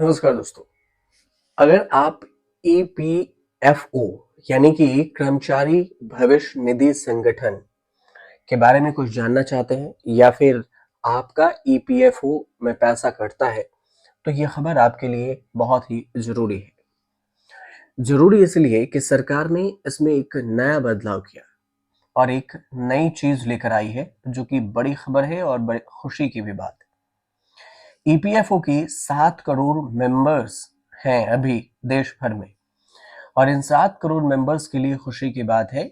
नमस्कार दोस्तों। अगर आप ईपीएफओ यानी कि कर्मचारी भविष्य निधि संगठन के बारे में कुछ जानना चाहते हैं या फिर आपका ईपीएफओ में पैसा कटता है तो ये खबर आपके लिए बहुत ही जरूरी है। जरूरी इसलिए कि सरकार ने इसमें एक नया बदलाव किया और एक नई चीज लेकर आई है जो कि बड़ी खबर है और बड़ी खुशी की भी बात है। ईपीएफओ की 7 करोड़ मेंबर्स हैं अभी देश भर में और इन 7 करोड़ मेंबर्स के लिए खुशी की बात है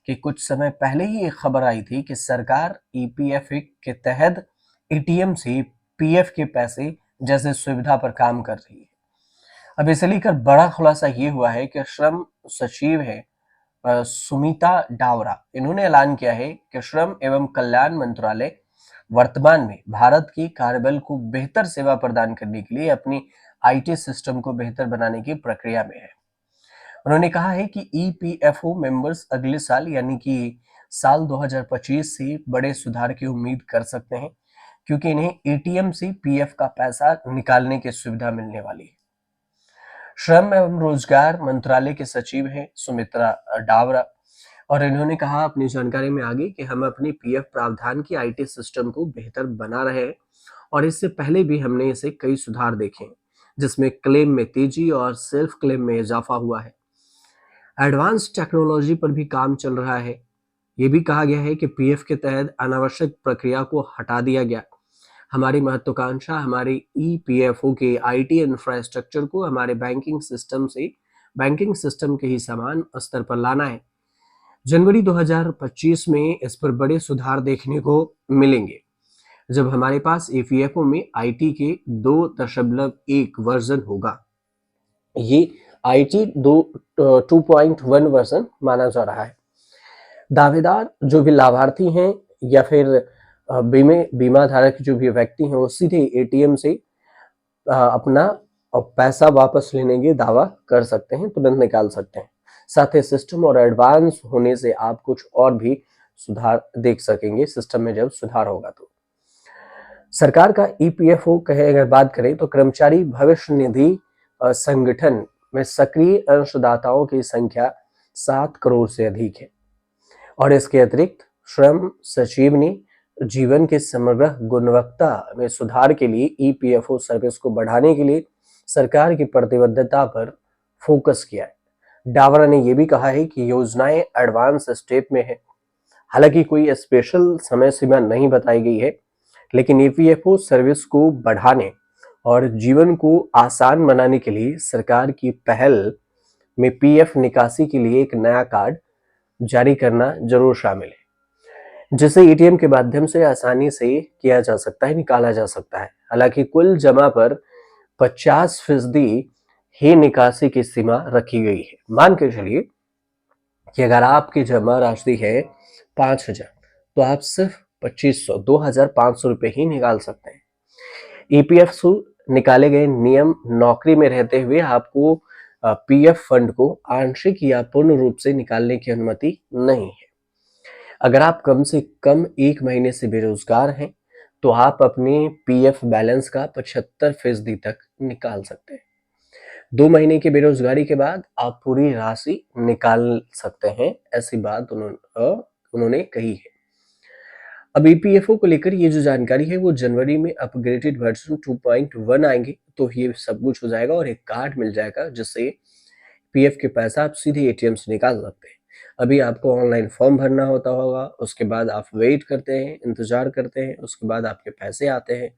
कि कुछ समय पहले ही एक खबर आई थी कि सरकार ईपीएफ के तहत एटीएम से पीएफ के पैसे जैसे सुविधा पर काम कर रही है। अब इसे लेकर बड़ा खुलासा ये हुआ है कि श्रम सचिव है सुमिता डावरा, इन्होंने ऐलान किया है कि श्रम एवं कल्याण मंत्रालय वर्तमान में भारत की कार्यबल को बेहतर सेवा प्रदान करने के लिए अपनी आईटी सिस्टम को बेहतर बनाने की प्रक्रिया में है। उन्होंने कहा है कि ईपीएफओ मेंबर्स अगले साल यानी कि साल 2025 से बड़े सुधार की उम्मीद कर सकते हैं क्योंकि इन्हें एटीएम से पीएफ का पैसा निकालने की सुविधा मिलने वाली है। श्रम एवं रोजगार मंत्रालय के सचिव हैं सुमित्रा डावरा और इन्होंने कहा अपनी जानकारी में आगे कि हम अपनी पीएफ प्रावधान की आईटी सिस्टम को बेहतर बना रहे हैं और इससे पहले भी हमने इसे कई सुधार देखे हैं जिसमें क्लेम में तेजी और सेल्फ क्लेम में इजाफा हुआ है। एडवांस टेक्नोलॉजी पर भी काम चल रहा है। ये भी कहा गया है कि पीएफ के तहत अनावश्यक प्रक्रिया को हटा दिया गया। हमारी महत्वाकांक्षा हमारे ईपीएफओ के आईटी इंफ्रास्ट्रक्चर को हमारे बैंकिंग सिस्टम के ही समान स्तर पर लाना है। जनवरी 2025 में इस पर बड़े सुधार देखने को मिलेंगे जब हमारे पास ईपीएफओ में आईटी के 2.1 वर्जन होगा। ये आईटी 2.1 वर्जन माना जा रहा है। दावेदार जो भी लाभार्थी हैं या फिर बीमा धारक जो भी व्यक्ति हैं वो सीधे एटीएम से अपना पैसा वापस लेने के दावा कर सकते हैं, तुरंत निकाल सकते हैं। साथ ही सिस्टम और एडवांस होने से आप कुछ और भी सुधार देख सकेंगे सिस्टम में जब सुधार होगा तो। सरकार का ईपीएफओ कहे अगर बात करें तो कर्मचारी भविष्य निधि संगठन में सक्रिय अंशदाताओं की संख्या 7 करोड़ से अधिक है और इसके अतिरिक्त श्रम सचिव ने जीवन के समग्र गुणवत्ता में सुधार के लिए ईपीएफओ सर्विस को बढ़ाने के लिए सरकार की प्रतिबद्धता पर फोकस किया है। डावरा ने यह भी कहा है कि योजनाएं एडवांस स्टेप में है। हालांकि कोई स्पेशल समय सीमा नहीं बताई गई है, लेकिन ईपीएफओ सर्विस को बढ़ाने और जीवन को आसान बनाने के लिए सरकार की पहल में पीएफ निकासी के लिए एक नया कार्ड जारी करना जरूर शामिल है जिसे एटीएम के माध्यम से आसानी से किया जा सकता है, निकाला जा सकता है। हालांकि कुल जमा पर 50% ही निकासी की सीमा रखी गई है। मान के चलिए कि अगर आपकी जमा राशि है 5,000 तो आप सिर्फ 2,500 रुपए ही निकाल सकते हैं। ईपीएफ से निकाले गए नियम नौकरी में रहते हुए आपको पीएफ फंड को आंशिक या पूर्ण रूप से निकालने की अनुमति नहीं है। अगर आप कम से कम 1 महीने से बेरोजगार हैं तो आप अपने पीएफ बैलेंस का 75% तक निकाल सकते हैं। 2 महीने की बेरोजगारी के बाद आप पूरी राशि निकाल सकते हैं, ऐसी बात उन्होंने कही है। अब ईपीएफओ को लेकर ये जो जानकारी है वो जनवरी में अपग्रेडेड वर्जन 2.1 आएंगे तो ये सब कुछ हो जाएगा और एक कार्ड मिल जाएगा जिससे पीएफ के पैसा आप सीधे एटीएम से निकाल सकते हैं। अभी आपको ऑनलाइन फॉर्म भरना होता होगा, उसके बाद आप वेट करते हैं, इंतजार करते हैं, उसके बाद आपके पैसे आते हैं,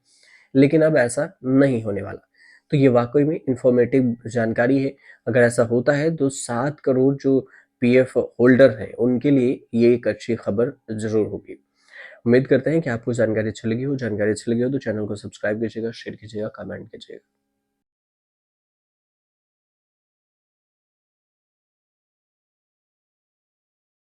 लेकिन अब ऐसा नहीं होने वाला। तो ये वाकई में इंफॉर्मेटिव जानकारी है। अगर ऐसा होता है तो 7 करोड़ जो पीएफ होल्डर हैं उनके लिए ये एक अच्छी खबर जरूर होगी। उम्मीद करते हैं कि आपको जानकारी अच्छी लगी हो। जानकारी अच्छी लगी हो तो चैनल को सब्सक्राइब कीजिएगा, शेयर कीजिएगा, कमेंट कीजिएगा।